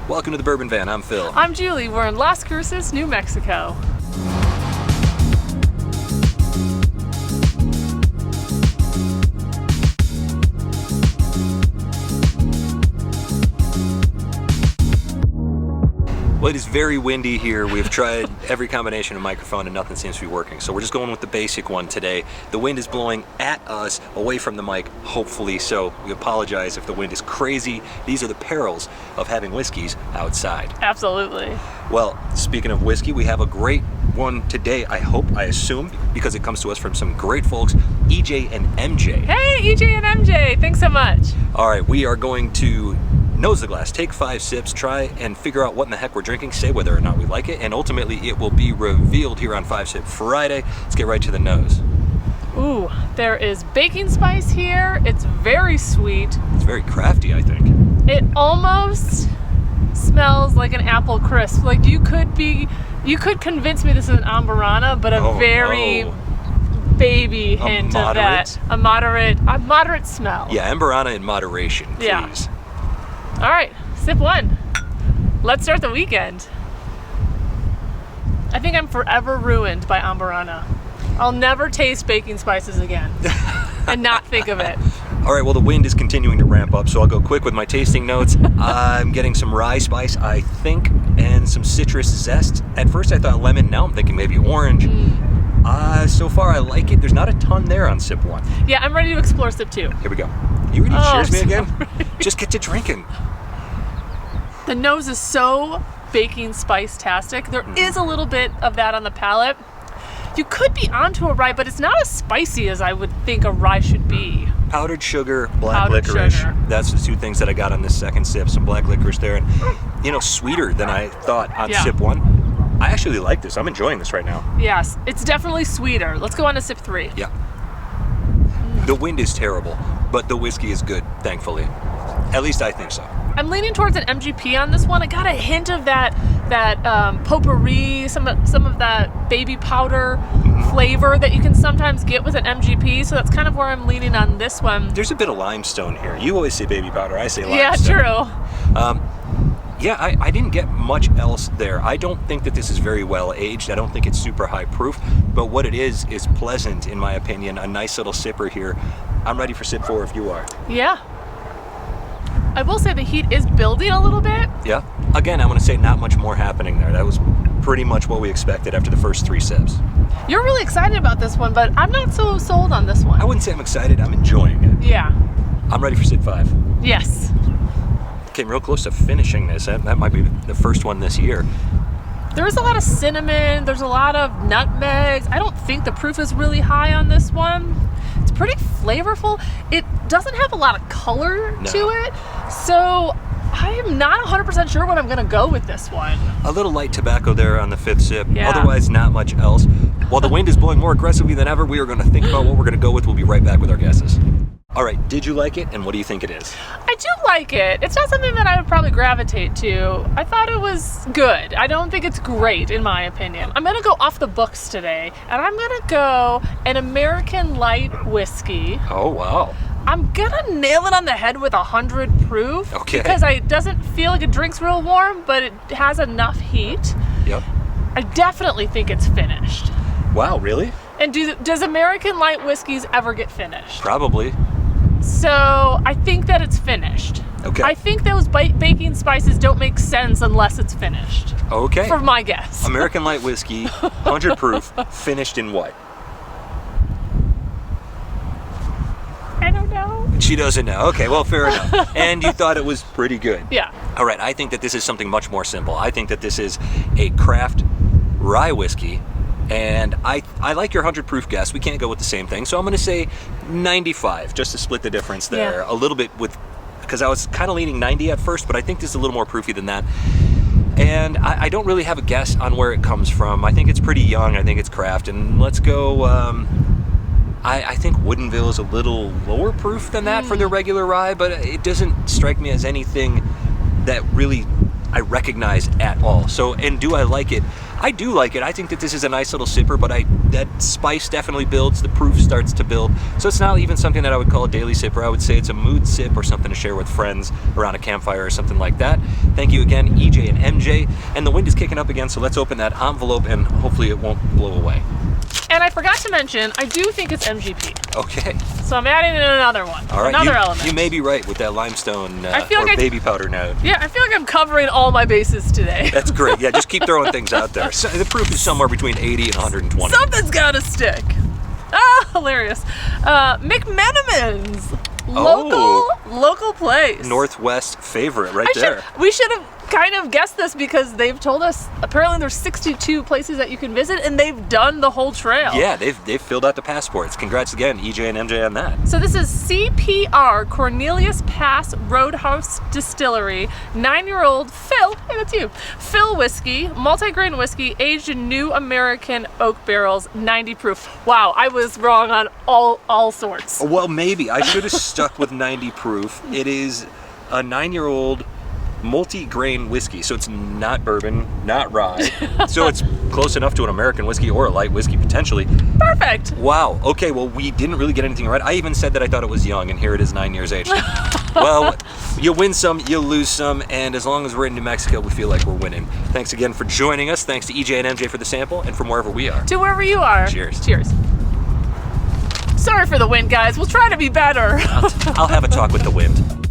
Welcome to the Bourbon Van. I'm Phil. I'm Julie. We're in Las Cruces, New Mexico. Well, it is very windy here. We've tried every combination of microphone and nothing seems to be working. So we're just going with the basic one today. The wind is blowing at us, away from the mic, hopefully. So we apologize if the wind is crazy. These are the perils of having whiskeys outside. Absolutely. Well, speaking of whiskey, we have a great one today, I assume, because it comes to us from some great folks, EJ and MJ. Hey, EJ and MJ. Thanks so much. All right, we are going to nose the glass, take 5 sips, try and figure out what in the heck we're drinking, say whether or not we like it, and ultimately it will be revealed here on 5 Sip Friday. Let's get right to the nose. Ooh, there is baking spice here. It's very sweet. It's very crafty, I think. It almost smells like an apple crisp. Like you could convince me this is an Amburana, but a very baby hint of that. A moderate smell. Yeah, Amburana in moderation, please. Yeah. All right, sip one. Let's start the weekend. I think I'm forever ruined by Amburana. I'll never taste baking spices again and not think of it. All right, well, the wind is continuing to ramp up, so I'll go quick with my tasting notes. I'm getting some rye spice, I think, and some citrus zest. At first I thought lemon, now I'm thinking maybe orange. So far I like it. There's not a ton there on sip 1. Yeah, I'm ready to explore sip 2. Here we go. You ready to cheers me again? Just get to drinking. The nose is so baking spice-tastic. There is a little bit of that on the palate. You could be onto a rye, but it's not as spicy as I would think a rye should be. Powdered sugar, black licorice. That's the 2 things that I got on this second sip. Some black licorice there, and sweeter than I thought on sip 1. I actually like this. I'm enjoying this right now. Yes, it's definitely sweeter. Let's go on to sip 3. Yeah. The wind is terrible, but the whiskey is good, thankfully. At least I think so. I'm leaning towards an MGP on this one. I got a hint of that potpourri, some of that baby powder flavor that you can sometimes get with an MGP. So that's kind of where I'm leaning on this one. There's a bit of limestone here. You always say baby powder. I say limestone. Yeah, true. Yeah, I didn't get much else there. I don't think that this is very well aged. I don't think it's super high proof, but what it is pleasant in my opinion. A nice little sipper here. I'm ready for sip 4 if you are. Yeah. I will say the heat is building a little bit. Yeah. Again, I'm going to say not much more happening there. That was pretty much what we expected after the first 3 sips. You're really excited about this one, but I'm not so sold on this one. I wouldn't say I'm excited. I'm enjoying it. Yeah. I'm ready for sip 5. Yes. Came real close to finishing this. That might be the first one this year. There is a lot of cinnamon. There's a lot of nutmegs. I don't think the proof is really high on this one. It's pretty flavorful. It doesn't have a lot of color to it. So I am not 100% sure what I'm going to go with this one. A little light tobacco there on the 5th sip. Yeah. Otherwise, not much else. While the wind is blowing more aggressively than ever, we are going to think about what we're going to go with. We'll be right back with our guesses. All right, did you like it, and what do you think it is? I do like it. It's not something that I would probably gravitate to. I thought it was good. I don't think it's great, in my opinion. I'm going to go off the books today, and I'm going to go an American Light Whiskey. Oh, wow. I'm going to nail it on the head with 100 proof. Okay. Because it doesn't feel like it drinks real warm, but it has enough heat. Yep. I definitely think it's finished. Wow, really? And does American Light Whiskeys ever get finished? Probably. So I think that it's finished. Okay. I think those baking spices don't make sense unless it's finished. Okay. For my guess. American Light Whiskey, 100 proof, finished in what? I don't know. She doesn't know. Okay, well, fair enough. And you thought it was pretty good. Yeah. All right, I think that this is something much more simple. I think that this is a craft rye whiskey. And I like your 100 proof guess. We can't go with the same thing. So I'm going to say 95, just to split the difference there a little bit because I was kind of leaning 90 at first, but I think this is a little more proofy than that. And I don't really have a guess on where it comes from. I think it's pretty young. I think it's craft. And let's go, I think Woodinville is a little lower proof than that for their regular rye, but it doesn't strike me as anything that really, I recognize at all. So, and do I like it? I do like it. I think that this is a nice little sipper, but that spice definitely builds, the proof starts to build. So it's not even something that I would call a daily sipper. I would say it's a mood sip or something to share with friends around a campfire or something like that. Thank you again, EJ and MJ. And the wind is kicking up again, so let's open that envelope and hopefully it won't blow away. And I forgot to mention, I do think it's MGP. Okay. So I'm adding in another one, All right. another element. You may be right with that limestone I feel or like baby powder note. Yeah, I feel like I'm covering all my bases today. That's great. Yeah, just keep throwing things out there. So the proof is somewhere between 80 and 120. Something's gotta stick. Ah, hilarious. McMenamins. Local place. Northwest favorite right there. We should have kind of guessed this because they've told us apparently there's 62 places that you can visit and they've done the whole trail. Yeah, they've filled out the passports. Congrats again, EJ and MJ on that. So this is CPR, Cornelius Pass Roadhouse Distillery, 9-year-old Phil, hey, that's you, Phil whiskey, multi-grain whiskey, aged in new American oak barrels, 90 proof. Wow, I was wrong on all sorts. Well, maybe. I should have stuck with 90 proof. It is a 9-year-old multi-grain whiskey, so it's not bourbon, not rye. So it's close enough to an American whiskey or a light whiskey potentially. Perfect. Wow. Okay, well, we didn't really get anything right. I even said that I thought it was young, and here it is 9 years aged. Well, you win some, you lose some, and as long as we're in New Mexico, we feel like we're winning. Thanks again for joining us. Thanks to EJ and MJ for the sample, and from wherever we are. To wherever you are. Cheers. Cheers. Sorry for the wind, guys. We'll try to be better. I'll have a talk with the wind.